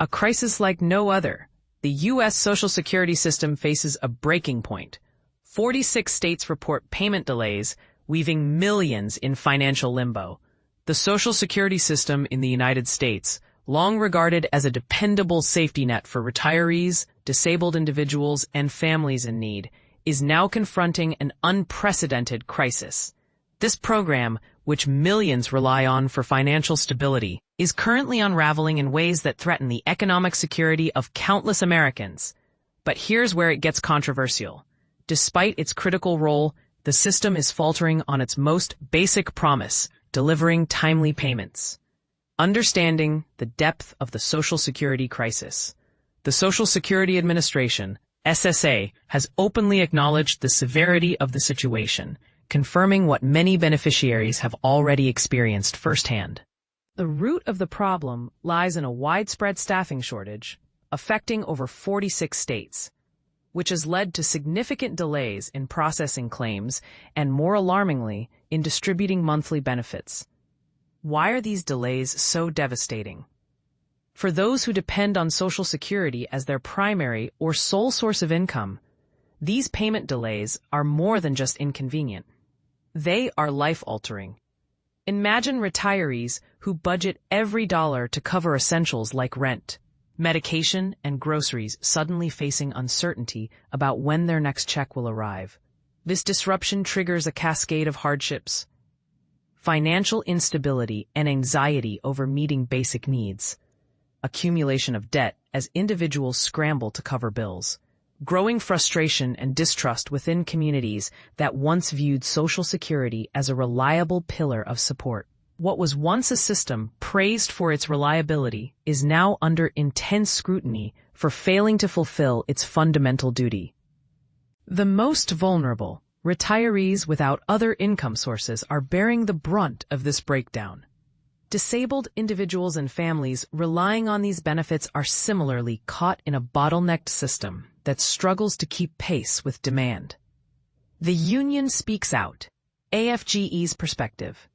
A crisis like no other. The U.S. Social Security system faces a breaking point. 46 states report payment delays, leaving millions in financial limbo. The Social Security system in the United States, long regarded as a dependable safety net for retirees, disabled individuals, and families in need, is now confronting an unprecedented crisis. This program, which millions rely on for financial stability, is currently unraveling in ways that threaten the economic security of countless Americans. But here's where it gets controversial. Despite its critical role, the system is faltering on its most basic promise, delivering timely payments. Understanding the depth of the Social Security crisis. The Social Security Administration, SSA, has openly acknowledged the severity of the situation, confirming what many beneficiaries have already experienced firsthand. The root of the problem lies in a widespread staffing shortage, affecting over 46 states, which has led to significant delays in processing claims and, more alarmingly, in distributing monthly benefits. Why are these delays so devastating? For those who depend on Social Security as their primary or sole source of income, these payment delays are more than just inconvenient. They are life-altering. Imagine retirees who budget every dollar to cover essentials like rent, medication, and groceries suddenly facing uncertainty about when their next check will arrive. This disruption triggers a cascade of hardships: financial instability and anxiety over meeting basic needs, accumulation of debt as individuals scramble to cover bills, growing frustration and distrust within communities that once viewed Social Security as a reliable pillar of support. What was once a system praised for its reliability is now under intense scrutiny for failing to fulfill its fundamental duty. The most vulnerable, retirees without other income sources, are bearing the brunt of this breakdown. Disabled individuals and families relying on these benefits are similarly caught in a bottlenecked system that struggles to keep pace with demand. The union speaks out. AFGE's perspective.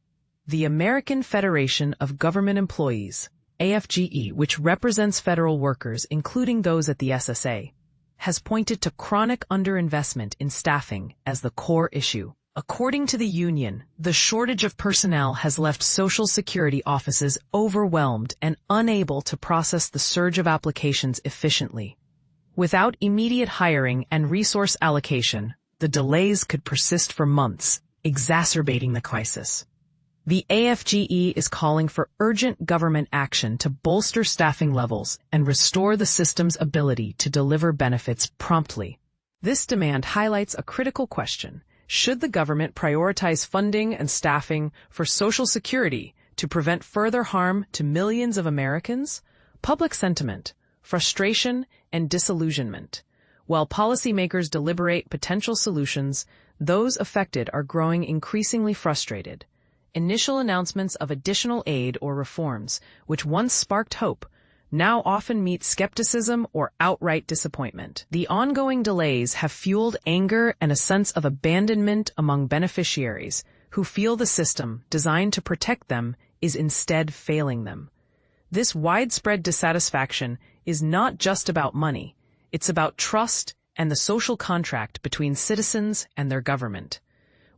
The American Federation of Government Employees, AFGE, which represents federal workers, including those at the SSA, has pointed to chronic underinvestment in staffing as the core issue. According to the union, the shortage of personnel has left Social Security offices overwhelmed and unable to process the surge of applications efficiently. Without immediate hiring and resource allocation, the delays could persist for months, exacerbating the crisis. The AFGE is calling for urgent government action to bolster staffing levels and restore the system's ability to deliver benefits promptly. This demand highlights a critical question. Should the government prioritize funding and staffing for Social Security to prevent further harm to millions of Americans? Public sentiment, frustration, and disillusionment. While policymakers deliberate potential solutions, those affected are growing increasingly frustrated. Initial announcements of additional aid or reforms, which once sparked hope, now often meet skepticism or outright disappointment. The ongoing delays have fueled anger and a sense of abandonment among beneficiaries who feel the system, designed to protect them, is instead failing them. This widespread dissatisfaction is not just about money. It's about trust and the social contract between citizens and their government.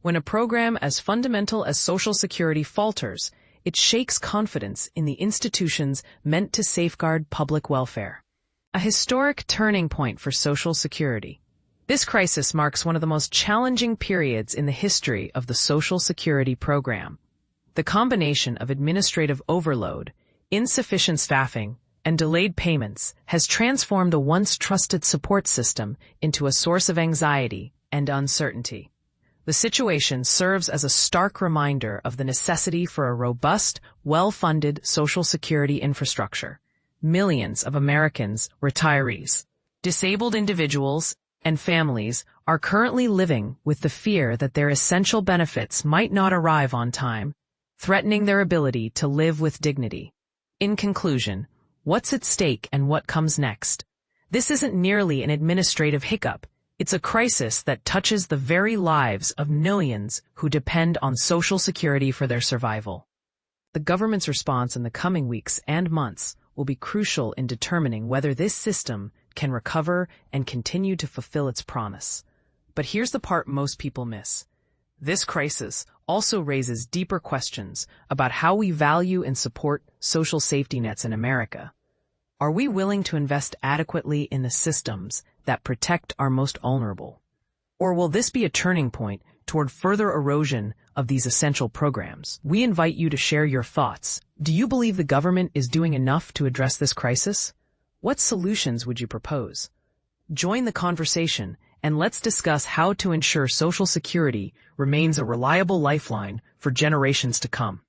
When a program as fundamental as Social Security falters, it shakes confidence in the institutions meant to safeguard public welfare. A historic turning point for Social Security. This crisis marks one of the most challenging periods in the history of the Social Security program. The combination of administrative overload, insufficient staffing, and delayed payments has transformed a once trusted support system into a source of anxiety and uncertainty. The situation serves as a stark reminder of the necessity for a robust, well-funded Social Security infrastructure. Millions of Americans, retirees, disabled individuals, and families are currently living with the fear that their essential benefits might not arrive on time, threatening their ability to live with dignity. In conclusion, what's at stake and what comes next? This isn't merely an administrative hiccup. It's a crisis that touches the very lives of millions who depend on Social Security for their survival. The government's response in the coming weeks and months will be crucial in determining whether this system can recover and continue to fulfill its promise. But here's the part most people miss. This crisis also raises deeper questions about how we value and support social safety nets in America. Are we willing to invest adequately in the systems that protect our most vulnerable? Or will this be a turning point toward further erosion of these essential programs? We invite you to share your thoughts. Do you believe the government is doing enough to address this crisis? What solutions would you propose? Join the conversation and let's discuss how to ensure Social Security remains a reliable lifeline for generations to come.